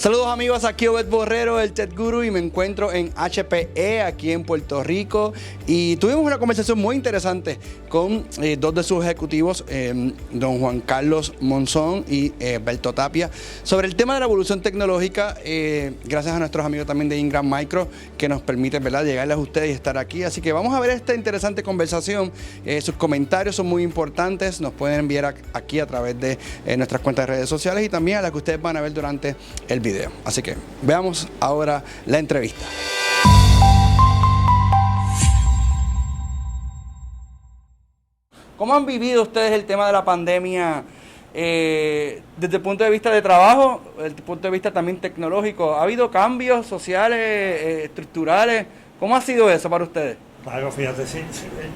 Saludos amigos, aquí Obed Borrero, el Tech Guru, y me encuentro en HPE aquí en Puerto Rico, y tuvimos una conversación muy interesante con dos de sus ejecutivos, don Juan Carlos Monzón y Berto Tapia, sobre el tema de la evolución tecnológica, gracias a nuestros amigos también de Ingram Micro, que nos permiten, ¿verdad?, llegarles a ustedes y estar aquí. Así que vamos a ver esta interesante conversación. Sus comentarios son muy importantes, nos pueden enviar aquí a través de nuestras cuentas de redes sociales y también a las que ustedes van a ver durante el video. Así que veamos ahora la entrevista. ¿Cómo han vivido ustedes el tema de la pandemia desde el punto de vista de trabajo, desde el punto de vista también tecnológico? ¿Ha habido cambios sociales, estructurales? ¿Cómo ha sido eso para ustedes? Claro, fíjate, sí,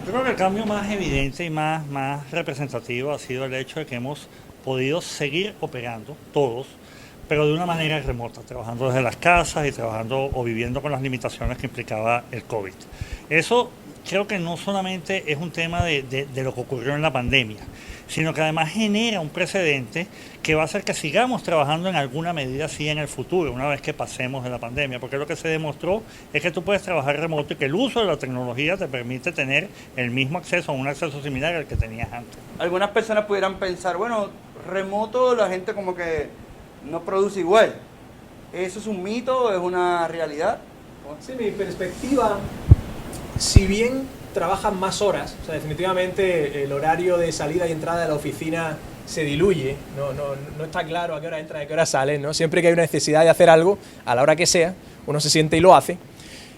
yo creo que el cambio más evidente y más representativo ha sido el hecho de que hemos podido seguir operando todos, pero de una manera remota, trabajando desde las casas y trabajando o viviendo con las limitaciones que implicaba el COVID. Eso creo que no solamente es un tema de lo que ocurrió en la pandemia, sino que además genera un precedente que va a hacer que sigamos trabajando en alguna medida así en el futuro, una vez que pasemos de la pandemia, porque lo que se demostró es que tú puedes trabajar remoto y que el uso de la tecnología te permite tener el mismo acceso, un acceso similar al que tenías antes. Algunas personas pudieran pensar, bueno, remoto la gente como que no produce igual. ¿Eso es un mito o es una realidad? Sí, mi perspectiva, si bien trabajan más horas, o sea, definitivamente el horario de salida y entrada de la oficina se diluye, no está claro a qué hora entra y a qué hora sale, ¿no? Siempre que hay una necesidad de hacer algo, a la hora que sea, uno se siente y lo hace.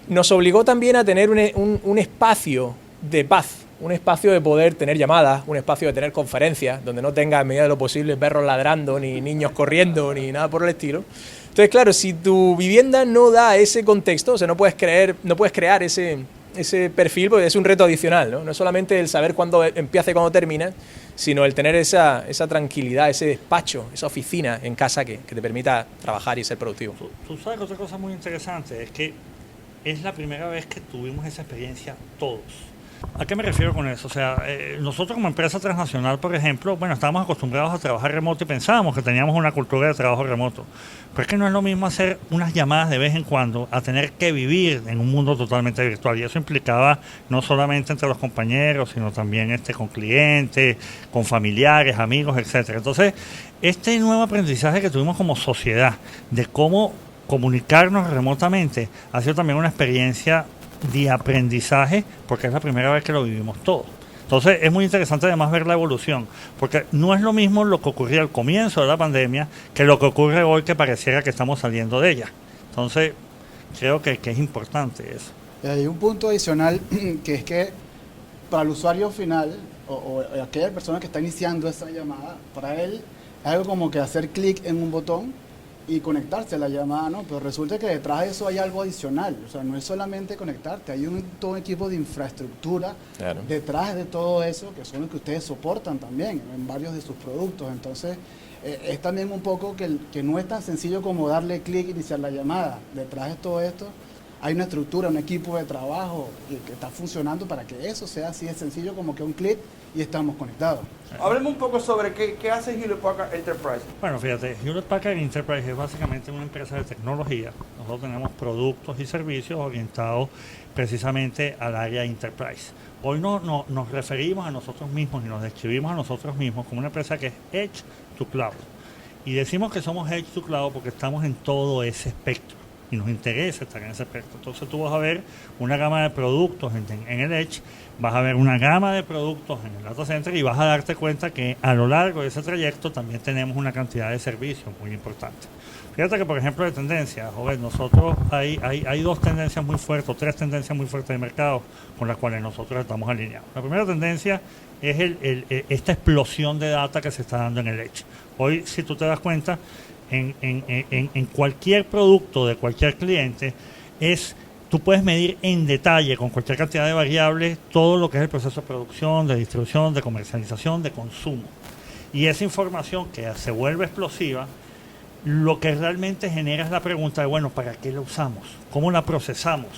Nos obligó también a tener un espacio de paz, un espacio de poder tener llamadas, un espacio de tener conferencias, donde no tenga en medida de lo posible perros ladrando, ni niños corriendo, ni nada por el estilo. Entonces, claro, si tu vivienda no da ese contexto, o sea, no puedes crear ese perfil, porque es un reto adicional, ¿no? No es solamente el saber cuándo empieza y cuándo termina, sino el tener esa tranquilidad, ese despacho, esa oficina en casa que te permita trabajar y ser productivo. Tú sabes que otra cosa muy interesante es que es la primera vez que tuvimos esa experiencia todos. ¿A qué me refiero con eso? O sea, nosotros como empresa transnacional, por ejemplo, bueno, estábamos acostumbrados a trabajar remoto y pensábamos que teníamos una cultura de trabajo remoto. Pero es que no es lo mismo hacer unas llamadas de vez en cuando a tener que vivir en un mundo totalmente virtual. Y eso implicaba no solamente entre los compañeros, sino también con clientes, con familiares, amigos, etcétera. Entonces, este nuevo aprendizaje que tuvimos como sociedad de cómo comunicarnos remotamente ha sido también una experiencia de aprendizaje, porque es la primera vez que lo vivimos todos. Entonces es muy interesante además ver la evolución, porque no es lo mismo lo que ocurría al comienzo de la pandemia que lo que ocurre hoy, que pareciera que estamos saliendo de ella. Entonces creo que es importante eso. Hay un punto adicional, que es que para el usuario final o aquella persona que está iniciando esa llamada, para él es algo como que hacer clic en un botón y conectarse a la llamada, ¿no? Pero resulta que detrás de eso hay algo adicional, o sea, no es solamente conectarte, hay todo un equipo de infraestructura detrás de todo eso, que son los que ustedes soportan también en varios de sus productos. Entonces, es también un poco que no es tan sencillo como darle clic e iniciar la llamada. Detrás de todo esto hay una estructura, un equipo de trabajo que está funcionando para que eso sea así de sencillo como que un clic y estamos conectados. Hábleme un poco sobre qué hace Hewlett Packard Enterprise. Bueno, fíjate, Hewlett Packard Enterprise es básicamente una empresa de tecnología. Nosotros tenemos productos y servicios orientados precisamente al área Enterprise. Hoy nos referimos a nosotros mismos y nos describimos a nosotros mismos como una empresa que es Edge to Cloud. Y decimos que somos Edge to Cloud porque estamos en todo ese espectro y nos interesa estar en ese espectro. Entonces tú vas a ver una gama de productos en el Edge, vas a ver una gama de productos en el Data Center y vas a darte cuenta que a lo largo de ese trayecto también tenemos una cantidad de servicios muy importante. Fíjate que, por ejemplo, de tendencias, nosotros hay dos tendencias muy fuertes, o tres tendencias muy fuertes de mercado con las cuales nosotros estamos alineados. La primera tendencia es esta explosión de data que se está dando en el Edge. Hoy, si tú te das cuenta, en cualquier producto de cualquier cliente, tú puedes medir en detalle, con cualquier cantidad de variables, todo lo que es el proceso de producción, de distribución, de comercialización, de consumo. Y esa información que se vuelve explosiva, lo que realmente genera es la pregunta de, bueno, ¿para qué la usamos? ¿Cómo la procesamos?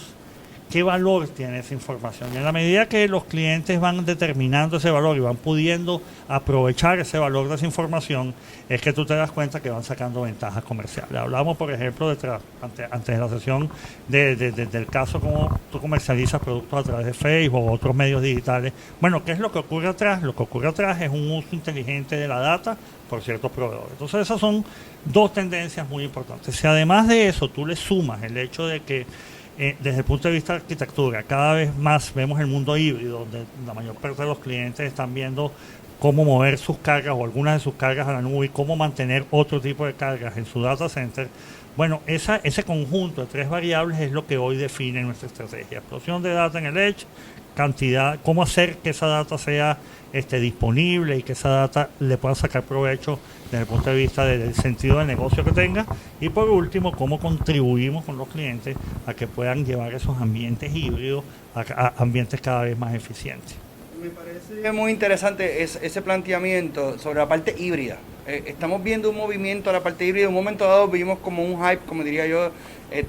¿qué valor tiene esa información? Y en la medida que los clientes van determinando ese valor y van pudiendo aprovechar ese valor de esa información, es que tú te das cuenta que van sacando ventajas comerciales. Hablamos, por ejemplo, antes de la sesión del caso como tú comercializas productos a través de Facebook o otros medios digitales. Bueno, ¿qué es lo que ocurre atrás? Lo que ocurre atrás es un uso inteligente de la data por ciertos proveedores. Entonces, esas son dos tendencias muy importantes. Si además de eso tú le sumas el hecho de que desde el punto de vista de arquitectura, cada vez más vemos el mundo híbrido, donde la mayor parte de los clientes están viendo cómo mover sus cargas o algunas de sus cargas a la nube y cómo mantener otro tipo de cargas en su data center. Bueno, ese conjunto de tres variables es lo que hoy define nuestra estrategia. Explosión de data en el edge, cantidad, cómo hacer que esa data sea disponible y que esa data le pueda sacar provecho desde el punto de vista del sentido de negocio que tenga, y por último, cómo contribuimos con los clientes a que puedan llevar esos ambientes híbridos a ambientes cada vez más eficientes. Me parece muy interesante ese planteamiento sobre la parte híbrida. Estamos viendo un movimiento a la parte híbrida. En un momento dado vimos como un hype, como diría yo,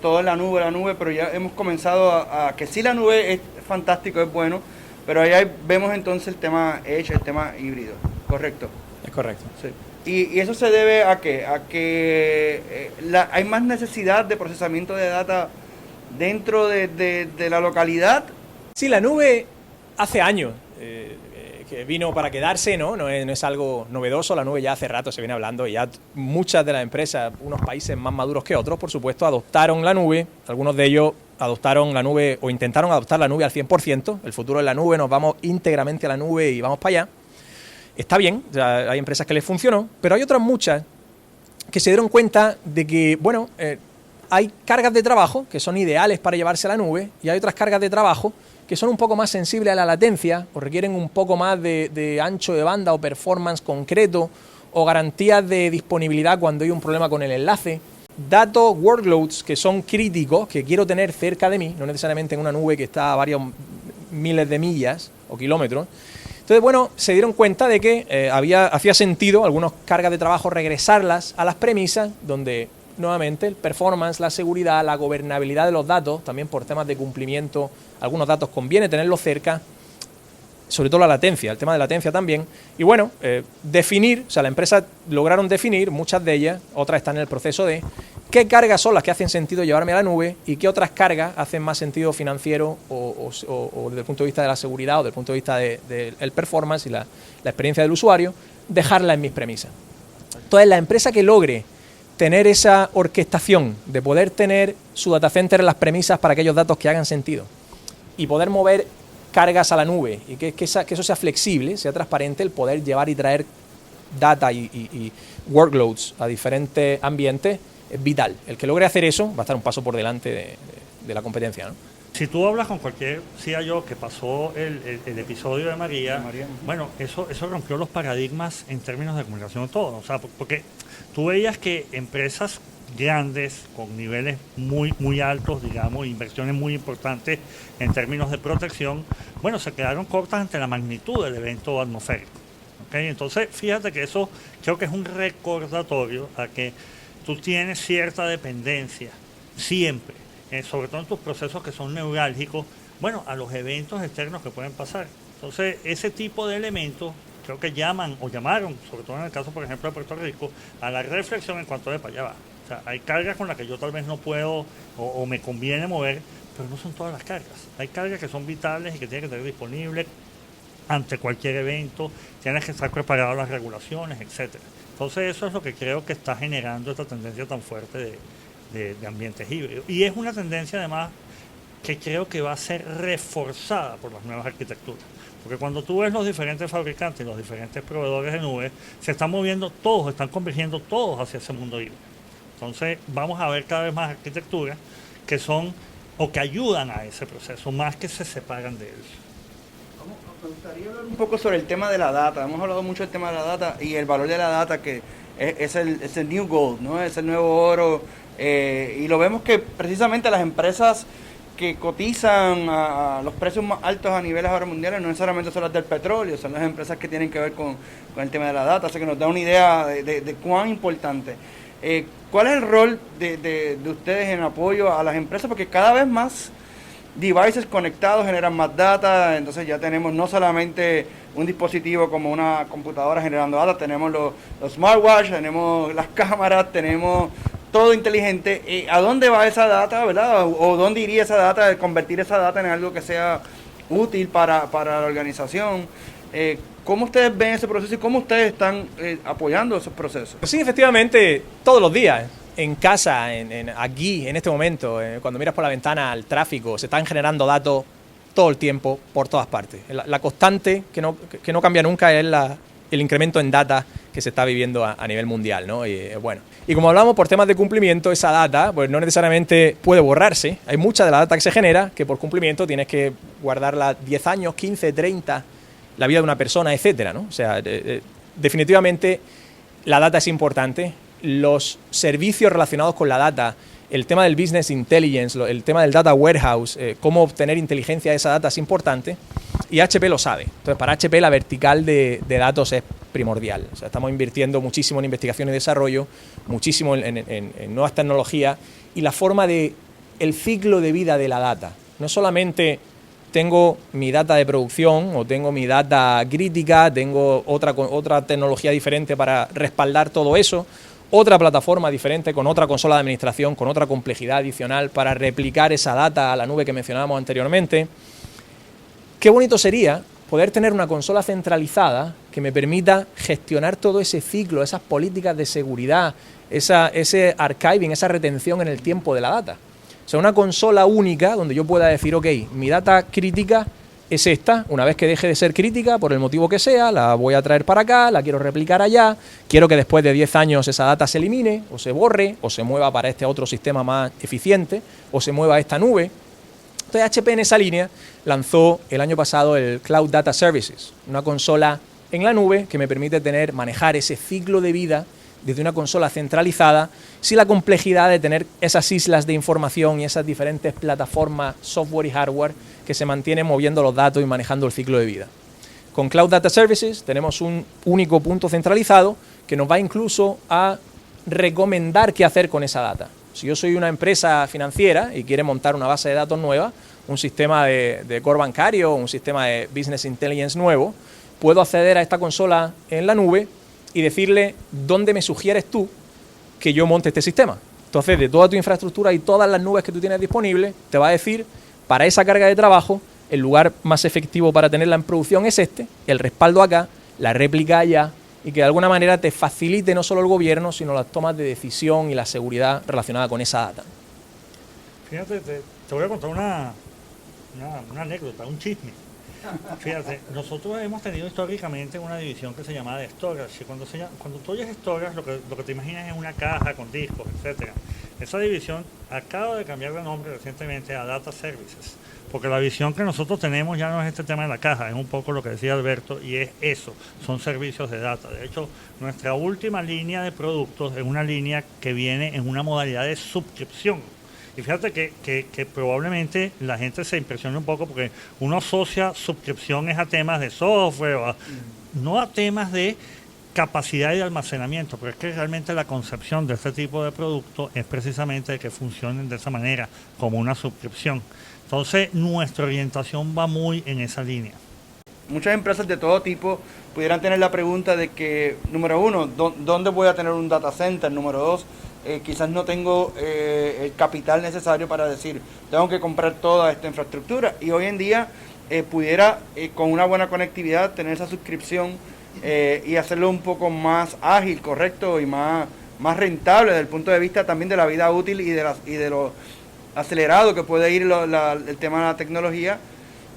todo en la nube, pero ya hemos comenzado a que sí, la nube es fantástico, es bueno, pero ahí vemos entonces el tema edge, el tema híbrido, ¿correcto? Es correcto. Sí. ¿Y eso se debe a qué? A que hay más necesidad de procesamiento de data dentro de la localidad. Sí, la nube hace años que vino para quedarse, ¿no? No es algo novedoso, la nube ya hace rato se viene hablando y ya muchas de las empresas, unos países más maduros que otros, por supuesto, adoptaron la nube. Algunos de ellos adoptaron la nube o intentaron adoptar la nube al 100%. El futuro es la nube, nos vamos íntegramente a la nube y vamos para allá. Está bien, o sea, hay empresas que les funcionó, pero hay otras muchas que se dieron cuenta de que, bueno, hay cargas de trabajo que son ideales para llevarse a la nube y hay otras cargas de trabajo que son un poco más sensibles a la latencia o requieren un poco más de ancho de banda o performance concreto o garantías de disponibilidad cuando hay un problema con el enlace. Datos, workloads que son críticos, que quiero tener cerca de mí, no necesariamente en una nube que está a varios miles de millas o kilómetros. Entonces, bueno, se dieron cuenta de que hacía sentido algunas cargas de trabajo regresarlas a las premisas, donde nuevamente el performance, la seguridad, la gobernabilidad de los datos, también por temas de cumplimiento, algunos datos conviene tenerlos cerca, sobre todo la latencia, el tema de latencia también. Y bueno, definir, o sea, la empresa lograron definir, muchas de ellas, otras están en el proceso de qué cargas son las que hacen sentido llevarme a la nube y qué otras cargas hacen más sentido financiero o desde el punto de vista de la seguridad o desde el punto de vista del performance y la experiencia del usuario, dejarla en mis premisas. Entonces, la empresa que logre tener esa orquestación de poder tener su data center en las premisas para aquellos datos que hagan sentido y poder mover cargas a la nube y que eso sea flexible, sea transparente, el poder llevar y traer data y workloads a diferentes ambientes es vital. El que logre hacer eso va a estar un paso por delante de la competencia, ¿no? Si tú hablas con cualquier CIO que pasó el episodio de María, bueno, eso rompió los paradigmas en términos de comunicación todo. O sea, porque tú veías que empresas grandes, con niveles muy, muy altos, digamos, inversiones muy importantes en términos de protección, bueno, se quedaron cortas ante la magnitud del evento atmosférico. ¿Okay? Entonces, fíjate que eso creo que es un recordatorio a que tú tienes cierta dependencia siempre, sobre todo en tus procesos que son neurálgicos, bueno, a los eventos externos que pueden pasar. Entonces, ese tipo de elementos creo que llamaron, sobre todo en el caso, por ejemplo, de Puerto Rico, a la reflexión en cuanto de para allá va. O sea, hay cargas con las que yo tal vez no puedo o me conviene mover, pero no son todas las cargas. Hay cargas que son vitales y que tienen que estar disponibles ante cualquier evento, tienes que estar preparado a las regulaciones, etcétera. Entonces, eso es lo que creo que está generando esta tendencia tan fuerte de ambientes híbridos. Y es una tendencia, además, que creo que va a ser reforzada por las nuevas arquitecturas. Porque cuando tú ves los diferentes fabricantes, los diferentes proveedores de nubes, se están moviendo todos, están convergiendo todos hacia ese mundo híbrido. Entonces, vamos a ver cada vez más arquitecturas que son o que ayudan a ese proceso, más que se separan de él. Me gustaría hablar un poco sobre el tema de la data. Hemos hablado mucho del tema de la data y el valor de la data, que es el new gold, ¿no? Es el nuevo oro. Y lo vemos que precisamente las empresas que cotizan a los precios más altos a niveles ahora mundiales no necesariamente son las del petróleo, son las empresas que tienen que ver con el tema de la data. Así que nos da una idea de cuán importante. ¿Cuál es el rol de ustedes en apoyo a las empresas? Porque cada vez más devices conectados generan más data, entonces ya tenemos no solamente un dispositivo como una computadora generando data, tenemos los smartwatch, tenemos las cámaras, tenemos todo inteligente. ¿A dónde va esa data, verdad? ¿O dónde iría esa data, de convertir esa data en algo que sea útil para la organización? ¿Cómo ustedes ven ese proceso y cómo ustedes están apoyando esos procesos? Sí, efectivamente, todos los días, en casa, aquí, en este momento, cuando miras por la ventana al tráfico, se están generando datos todo el tiempo, por todas partes. La constante que no cambia nunca es el incremento en data que se está viviendo a nivel mundial, ¿no? Y como hablamos por temas de cumplimiento, esa data pues no necesariamente puede borrarse. Hay mucha de la data que se genera que por cumplimiento tienes que guardarla 10 años, 15, 30, la vida de una persona, etcétera, ¿no? O sea, definitivamente la data es importante. Los servicios relacionados con la data, el tema del business intelligence, el tema del data warehouse, cómo obtener inteligencia de esa data es importante y HP lo sabe. Entonces, para HP la vertical de datos es primordial. O sea, estamos invirtiendo muchísimo en investigación y desarrollo, muchísimo en nuevas tecnologías y la forma de el ciclo de vida de la data. No solamente tengo mi data de producción o tengo mi data crítica, tengo otra tecnología diferente para respaldar todo eso, otra plataforma diferente con otra consola de administración, con otra complejidad adicional para replicar esa data a la nube que mencionábamos anteriormente. Qué bonito sería poder tener una consola centralizada que me permita gestionar todo ese ciclo, esas políticas de seguridad, ese archiving, esa retención en el tiempo de la data. O sea, una consola única donde yo pueda decir, ok, mi data crítica es esta, una vez que deje de ser crítica, por el motivo que sea, la voy a traer para acá, la quiero replicar allá, quiero que después de 10 años esa data se elimine, o se borre, o se mueva para este otro sistema más eficiente, o se mueva a esta nube. Entonces HP en esa línea lanzó el año pasado el Cloud Data Services, una consola en la nube que me permite manejar ese ciclo de vida desde una consola centralizada, sin la complejidad de tener esas islas de información y esas diferentes plataformas, software y hardware que se mantienen moviendo los datos y manejando el ciclo de vida. Con Cloud Data Services tenemos un único punto centralizado que nos va incluso a recomendar qué hacer con esa data. Si yo soy una empresa financiera y quiere montar una base de datos nueva, un sistema de core bancario, un sistema de business intelligence nuevo, puedo acceder a esta consola en la nube y decirle dónde me sugieres tú que yo monte este sistema. Entonces, de toda tu infraestructura y todas las nubes que tú tienes disponibles, te va a decir, para esa carga de trabajo, el lugar más efectivo para tenerla en producción es este, el respaldo acá, la réplica allá, y que de alguna manera te facilite no solo el gobierno, sino las tomas de decisión y la seguridad relacionada con esa data. Fíjate, te voy a contar una anécdota, un chisme. Fíjate, nosotros hemos tenido históricamente una división que se llamaba de storage. Y cuando tú oyes storage, lo que te imaginas es una caja con discos, etcétera. Esa división acaba de cambiar de nombre recientemente a Data Services, porque la visión que nosotros tenemos ya no es este tema de la caja, es un poco lo que decía Alberto, y es eso, son servicios de data. De hecho, nuestra última línea de productos es una línea que viene en una modalidad de suscripción. Y fíjate que probablemente la gente se impresiona un poco porque uno asocia suscripciones a temas de software, no a temas de capacidad y de almacenamiento, pero es que realmente la concepción de este tipo de producto es precisamente que funcionen de esa manera, como una suscripción. Entonces, nuestra orientación va muy en esa línea. Muchas empresas de todo tipo pudieran tener la pregunta de que, número uno, ¿dónde voy a tener un data center? Número dos, quizás no tengo el capital necesario para decir, tengo que comprar toda esta infraestructura. Y hoy en día pudiera, con una buena conectividad, tener esa suscripción y hacerlo un poco más ágil, correcto, y más rentable desde el punto de vista también de la vida útil y de lo acelerado que puede ir el tema de la tecnología.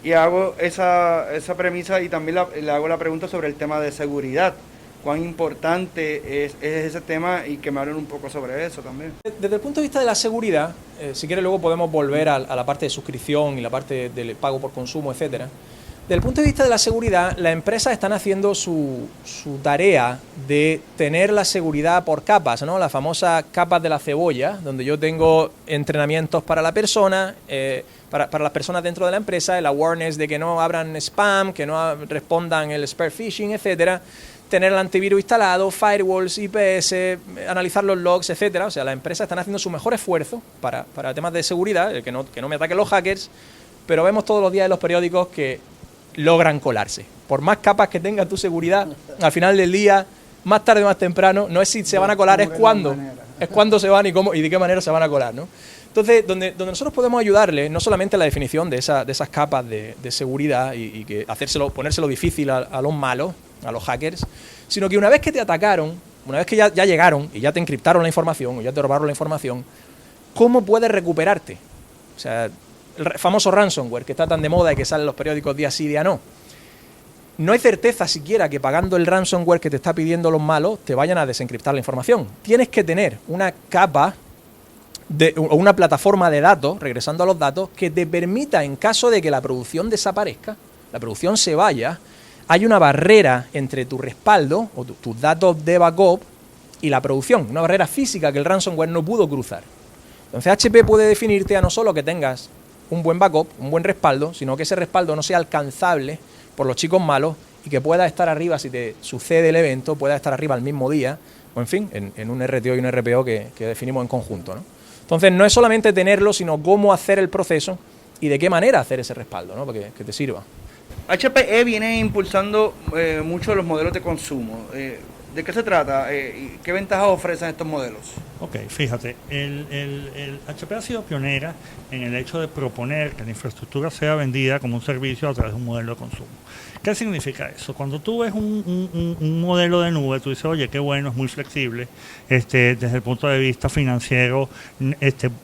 Y hago esa premisa y también le hago la pregunta sobre el tema de seguridad. ¿Cuán importante es ese tema? Y que me hablen un poco sobre eso también. Desde el punto de vista de la seguridad, si quieres luego podemos volver a la parte de suscripción y la parte del pago por consumo, etcétera. Desde el punto de vista de la seguridad, las empresas están haciendo su tarea de tener la seguridad por capas, ¿no? Las famosas capas de la cebolla, donde yo tengo entrenamientos para la persona, para las personas dentro de la empresa, el awareness de que no abran spam, que no respondan el spear phishing, etcétera. Tener el antivirus instalado, firewalls, IPS, analizar los logs, etcétera. O sea, las empresas están haciendo su mejor esfuerzo para temas de seguridad, que no me ataquen los hackers, pero vemos todos los días en los periódicos que logran colarse. Por más capas que tenga tu seguridad, al final del día, más tarde o más temprano, no es si se van a colar, es cuándo se van y cómo y de qué manera se van a colar, ¿no? Entonces, donde nosotros podemos ayudarle, no solamente en la definición de esas capas de seguridad y que ponérselo difícil a los malos, a los hackers, sino que una vez que te atacaron, una vez que ya llegaron y ya te encriptaron la información o ya te robaron la información, ¿cómo puedes recuperarte? O sea, el famoso ransomware que está tan de moda y que sale en los periódicos día sí, día no. No hay certeza siquiera que pagando el ransomware que te está pidiendo los malos te vayan a desencriptar la información. Tienes que tener una capa o una plataforma de datos, regresando a los datos, que te permita, en caso de que la producción desaparezca, la producción se vaya, hay una barrera entre tu respaldo o tus datos de backup y la producción, una barrera física que el ransomware no pudo cruzar. Entonces HP puede definirte a no solo que tengas un buen backup, un buen respaldo, sino que ese respaldo no sea alcanzable por los chicos malos y que pueda estar arriba, si te sucede el evento, pueda estar arriba al mismo día, o en fin, en un RTO y un RPO que definimos en conjunto, ¿no? Entonces no es solamente tenerlo, sino cómo hacer el proceso y de qué manera hacer ese respaldo, ¿no? Para que te sirva. HPE viene impulsando mucho los modelos de consumo. ¿De qué se trata? ¿Qué ventajas ofrecen estos modelos? Ok, fíjate, el HP ha sido pionera en el hecho de proponer que la infraestructura sea vendida como un servicio a través de un modelo de consumo. ¿Qué significa eso? Cuando tú ves un modelo de nube, tú dices, oye, qué bueno, es muy flexible, desde el punto de vista financiero,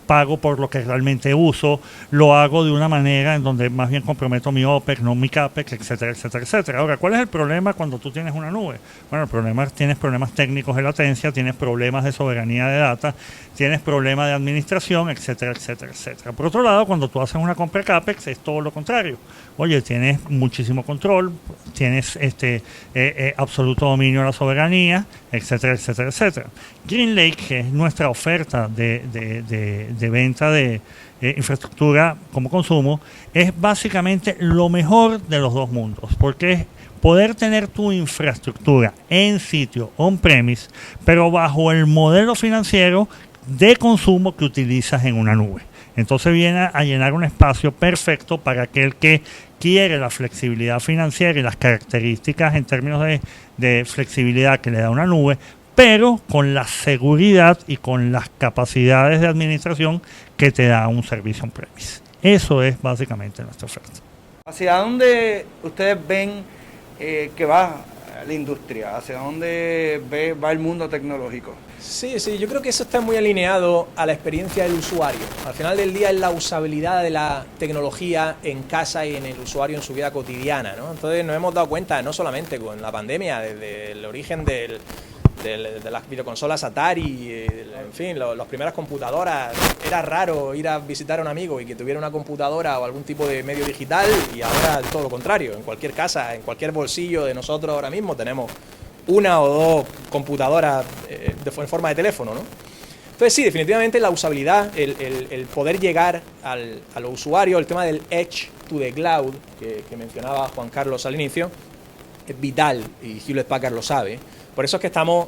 pago por lo que realmente uso, lo hago de una manera en donde más bien comprometo mi OPEX, no mi CAPEX, etcétera, etcétera, etcétera. Ahora, ¿cuál es el problema cuando tú tienes una nube? Bueno, tienes problemas técnicos de latencia, tienes problemas de soberanía de data, tienes problemas de administración, etcétera, etcétera, etcétera. Por otro lado, cuando tú haces una compra CAPEX, es todo lo contrario. Oye, tienes muchísimo control, tienes absoluto dominio de la soberanía, etcétera, etcétera, etcétera. GreenLake, que es nuestra oferta de venta de infraestructura como consumo, es básicamente lo mejor de los dos mundos, porque es poder tener tu infraestructura en sitio, on-premise, pero bajo el modelo financiero de consumo que utilizas en una nube. Entonces viene a llenar un espacio perfecto para aquel que quiere la flexibilidad financiera y las características en términos de flexibilidad que le da una nube, pero con la seguridad y con las capacidades de administración que te da un servicio on-premise. Eso es básicamente nuestra oferta. ¿Hacia dónde ustedes ven que va la industria? ¿Hacia dónde va el mundo tecnológico? Sí, yo creo que eso está muy alineado a la experiencia del usuario. Al final del día es la usabilidad de la tecnología en casa y en el usuario en su vida cotidiana, ¿no? Entonces nos hemos dado cuenta, no solamente con la pandemia, desde el origen de las videoconsolas Atari, en fin, las primeras computadoras. Era raro ir a visitar a un amigo y que tuviera una computadora o algún tipo de medio digital, y ahora todo lo contrario. En cualquier casa, en cualquier bolsillo de nosotros ahora mismo tenemos una o dos computadoras en forma de teléfono, ¿no? Entonces sí, definitivamente la usabilidad, el poder llegar a los usuarios, el tema del edge to the cloud que mencionaba Juan Carlos al inicio, es vital, y Hewlett Packard lo sabe. Por eso es que estamos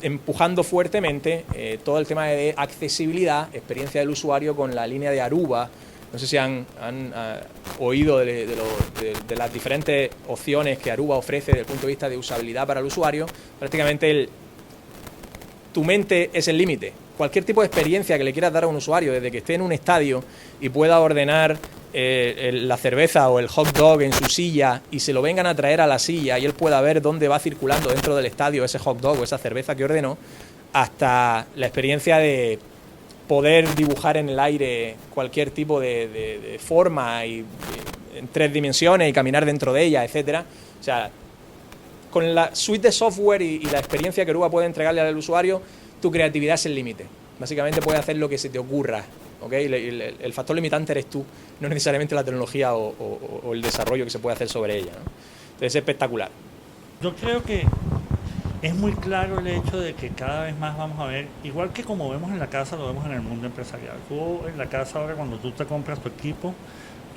empujando fuertemente todo el tema de accesibilidad, experiencia del usuario con la línea de Aruba. No sé si han oído de las diferentes opciones que Aruba ofrece desde el punto de vista de usabilidad para el usuario. Prácticamente tu mente es el límite. Cualquier tipo de experiencia que le quieras dar a un usuario, desde que esté en un estadio y pueda ordenar la cerveza o el hot dog en su silla y se lo vengan a traer a la silla y él pueda ver dónde va circulando dentro del estadio ese hot dog o esa cerveza que ordenó, hasta la experiencia de poder dibujar en el aire cualquier tipo de forma en 3 dimensiones y caminar dentro de ella, etcétera. O sea, con la suite de software y la experiencia que Aruba puede entregarle al usuario, tu creatividad es el límite. Básicamente puedes hacer lo que se te ocurra, ¿ok? El factor limitante eres tú, no necesariamente la tecnología o el desarrollo que se puede hacer sobre ella, ¿no? Entonces es espectacular. Yo creo que es muy claro el hecho de que cada vez más vamos a ver, igual que como vemos en la casa, lo vemos en el mundo empresarial. Tú en la casa ahora, cuando tú te compras tu equipo,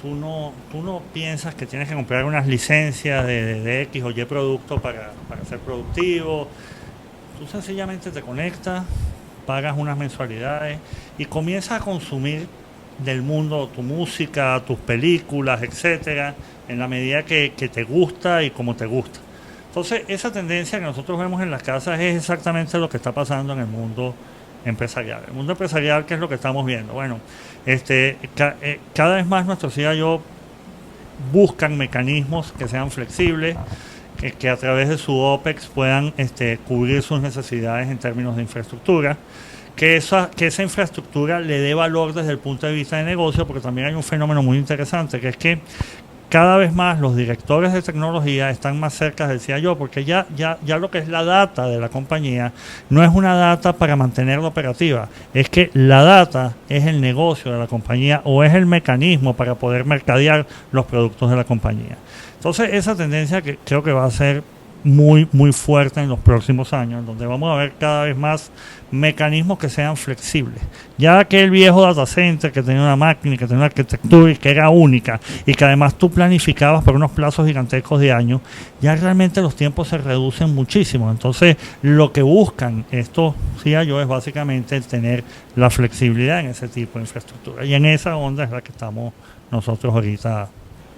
tú no piensas que tienes que comprar unas licencias de X o Y producto para ser productivo. Tú sencillamente te conectas, pagas unas mensualidades y comienzas a consumir del mundo, tu música, tus películas, etcétera, en la medida que te gusta y como te gusta. Entonces, esa tendencia que nosotros vemos en las casas es exactamente lo que está pasando en el mundo empresarial. El mundo empresarial, ¿qué es lo que estamos viendo? Bueno, cada vez más nuestros CIO buscan mecanismos que sean flexibles, que a través de su OPEX puedan cubrir sus necesidades en términos de infraestructura, que esa infraestructura le dé valor desde el punto de vista de negocio, porque también hay un fenómeno muy interesante, que es que cada vez más los directores de tecnología están más cerca, decía yo, porque ya lo que es la data de la compañía no es una data para mantenerla operativa, es que la data es el negocio de la compañía o es el mecanismo para poder mercadear los productos de la compañía. Entonces, esa tendencia que creo que va a ser muy, muy fuerte en los próximos años, donde vamos a ver cada vez más mecanismos que sean flexibles. Ya aquel viejo data center que tenía una máquina, que tenía una arquitectura y que era única, y que además tú planificabas por unos plazos gigantescos de años, ya realmente los tiempos se reducen muchísimo. Entonces, lo que buscan estos CIO es básicamente tener la flexibilidad en ese tipo de infraestructura. Y en esa onda es la que estamos nosotros ahorita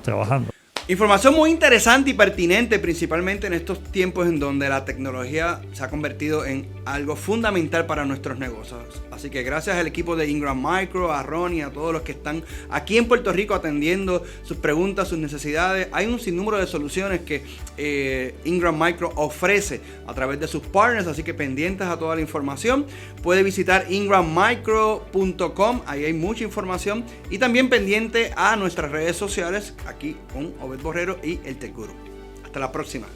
trabajando. Información muy interesante y pertinente, principalmente en estos tiempos en donde la tecnología se ha convertido en algo fundamental para nuestros negocios. Así que gracias al equipo de Ingram Micro, a Ronnie, a todos los que están aquí en Puerto Rico atendiendo sus preguntas, sus necesidades. Hay un sinnúmero de soluciones que Ingram Micro ofrece a través de sus partners, así que pendientes a toda la información. Puede visitar ingrammicro.com, ahí hay mucha información. Y también pendiente a nuestras redes sociales, aquí con Obed Borrero y el Tech Guru. Hasta la próxima.